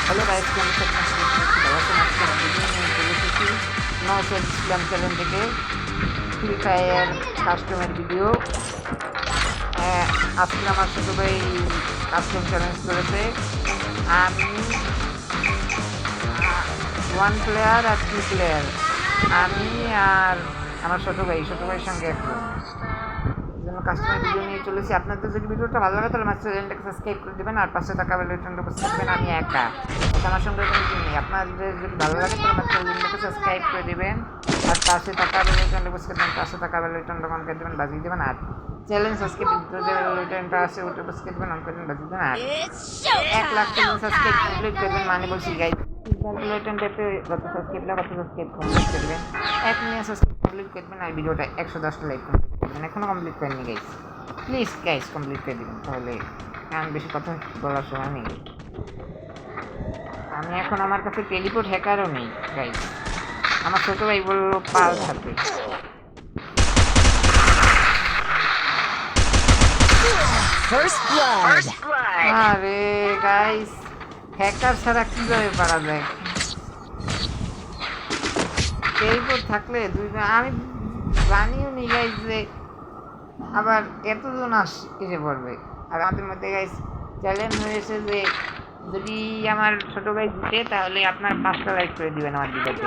Hello guys, কেমন আছেন? আজকে ভিডিও নিয়ে চলে এসেছি নওশাদ ইসলাম চ্যানেল থেকে ফ্রি ফায়ার কাস্টমের ভিডিও। আজকে আমার ছোটো ভাই কাস্টম চ্যালেঞ্জ করেছে। আমি 1 প্লেয়ার আর 2 প্লেয়ার, আমি আর আমার ছোটো ভাইয়ের সঙ্গে একজন জন্য কাস্টমার ভিডিও নিয়ে চলেছি। আপনাদের যদি ভিডিওটা ভালো লাগে তাহলে আমার চ্যানেলটাকে সাবস্ক্রাইব করে দেবেন আর পাশে থাকা বেল আইকনটা প্রেস করে দেবেন। আমি একা, আমার সঙ্গে কোনো কিছু নেই। আপনাদের যদি ভালো লাগে তাহলে আমার চ্যানেলটাকে সাবস্ক্রাইব করে দেবেন আর পাশে থাকা বেল আইকনটা প্রেস করে দেবেন। পাশে থাকা বেল আইকনটা অন করে দেবেন, বাজিয়ে দেবেন। আর চ্যালেঞ্জ সাবস্ক্রাইব যে বেল আইকনটা আছে ওটা প্রেস করে দেবেন, অন করে দেবেন, বাজিয়ে দেবেন। আর 1 লাখ চ্যানেল সাবস্ক্রাইব কমপ্লিট করবেন, মানে বলছি গাইস বেল আইকনটা কত সাবস্ক্রাইব কমপ্লিট করে দেবেন। 1 মিলিয়ন সাবস্ক্রাইব কমপ্লিট করবেন আর ভিডিওটা 110 লাইক করবেন। এখনো কমপ্লিট করেনি গাইস, প্লিজ গাইস কমপ্লিট করে দেবেন, তাহলে কারণ বেশি কথা বলার সময় নেই। আমি এখন আমার কাছে টেলিপোর্ট হ্যাকারও নেই গাইস। আমার ছোট ভাই বললো পাল থাকবে। আরে গাইস, হ্যাকার ছাড়া কিভাবে পারা যায়? টেলিপোর্ট থাকলে দুইজন, আমি জানিও নি গাইস যে আবার এতজন এসে পড়বে। আর আমাদের মধ্যে গাইস চ্যালেঞ্জ হয়েছে যে যদি আমার ছোট ভাই জিতে তাহলে আপনার 5টা লাইক করে দিবেন আমার ভিডিওতে।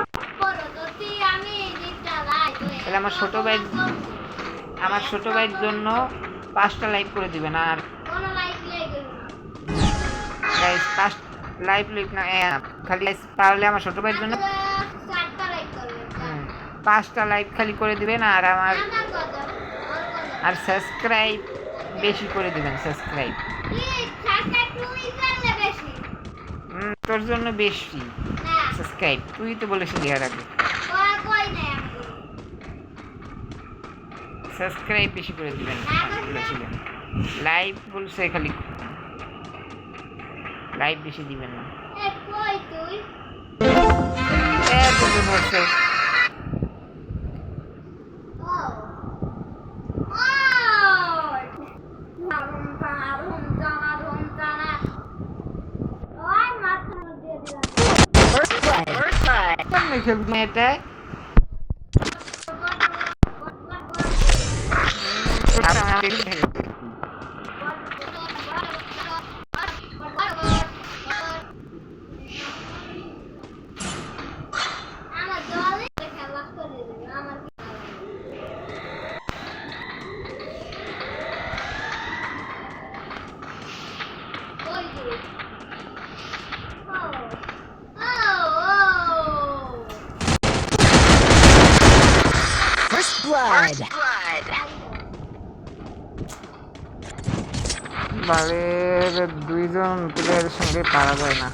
তাহলে আমার ছোট ভাইয়ের জন্য 5টা লাইক করে দিবেন। আর গাইস 5 লাইক না খালি তাহলে আমার ছোট ভাইয়ের জন্য 5টা লাইক খালি করে দিবেন। আর আমার আর সাবস্ক্রাইব বেশি করে দিবেন। সাবস্ক্রাইব তোর জন্য বেশি সাবস্ক্রাইব, তুই তো বলেছিলি এর আগে সাবস্ক্রাইব বেশি করে দিবেন বলেছিলেন। লাইভ বলছে খালি, লাইভ বেশি দিবেন না। বলছে এটা বালের 2জন প্লেয়ারের সঙ্গে পারা যায় না।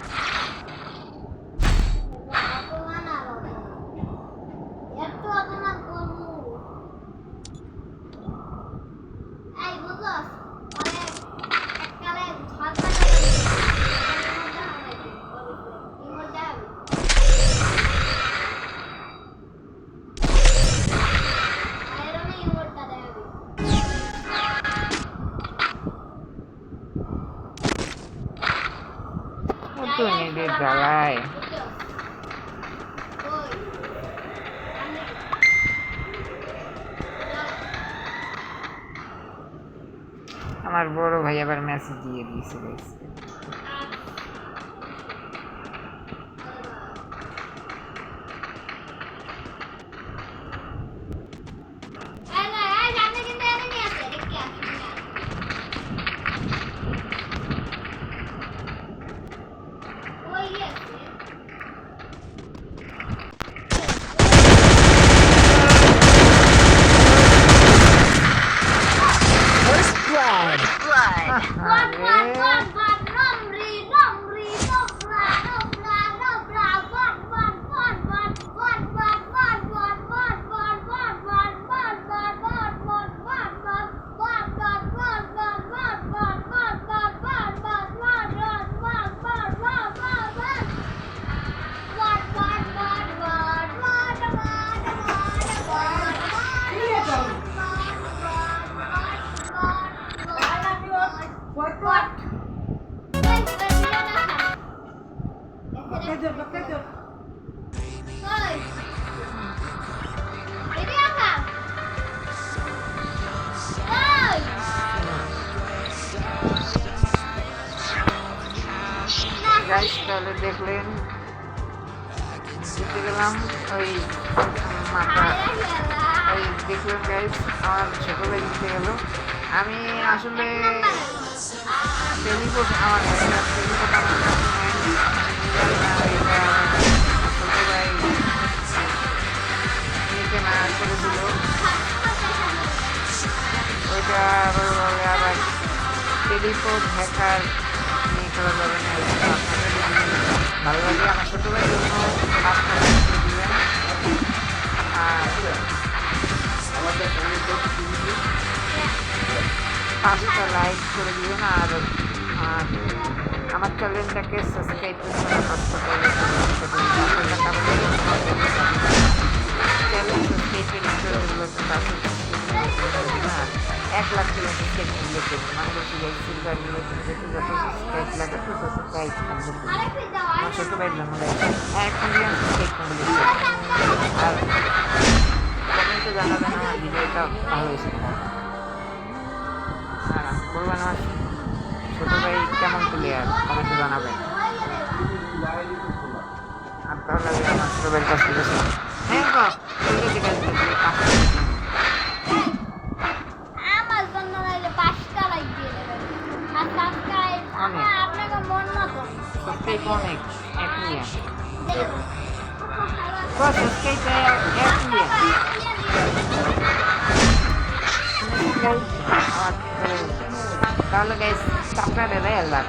জ্বালায় আমার বড় ভাই আবার মেসেজ দিয়ে দিয়েছে গাইস। গাইস তাহলে দেখলেন জিতে গেলাম ওই মাথা ওই দেখলেন গাইস আমার ছোট ভাই জিতে গেল আমি আসলে টেলিপোর্ট আমার টেলিপোর্ট আমার কাছে নেই ছোট ভাই নিতে না করেছিল ওইটা আবার টেলিপোর্ট হ্যাকার নিয়ে খেলা যাবে না আপনাদের ভালো লাগে আমার ছোটো ভাইয়ের জন্য দিবেন আর 5টা লাইক করে দিবেন আর আমার চ্যানেলটাকে সাবস্ক্রাইব করে দেবেন 5টা চ্যানেল সাবস্ক্রাইব 1 লাখ ছিল subscribe related Bangladeshi guide silver related যত সাবস্ক্রাইব লাগে তো সাবস্ক্রাইব কমপ্লিট করুন আমার ছোটো ভাইয়ের জন্য এখন দিয়ে সাবস্ক্রাইব কমপ্লিট করুন আর কমেন্টে জানাবেন আমার ভিডিওটা ভালো হয়েছে আর বলবেন আমার ছোটো ভাই কেমন প্লেয়ার কমেন্টে জানাবেন আর তাহলে আমার ছোটো ভাইয়ের কাছ থেকে হ্যাঁ অনেক 1 মিলিয়ন তাহলে গাইস আপনারা আল্লাহ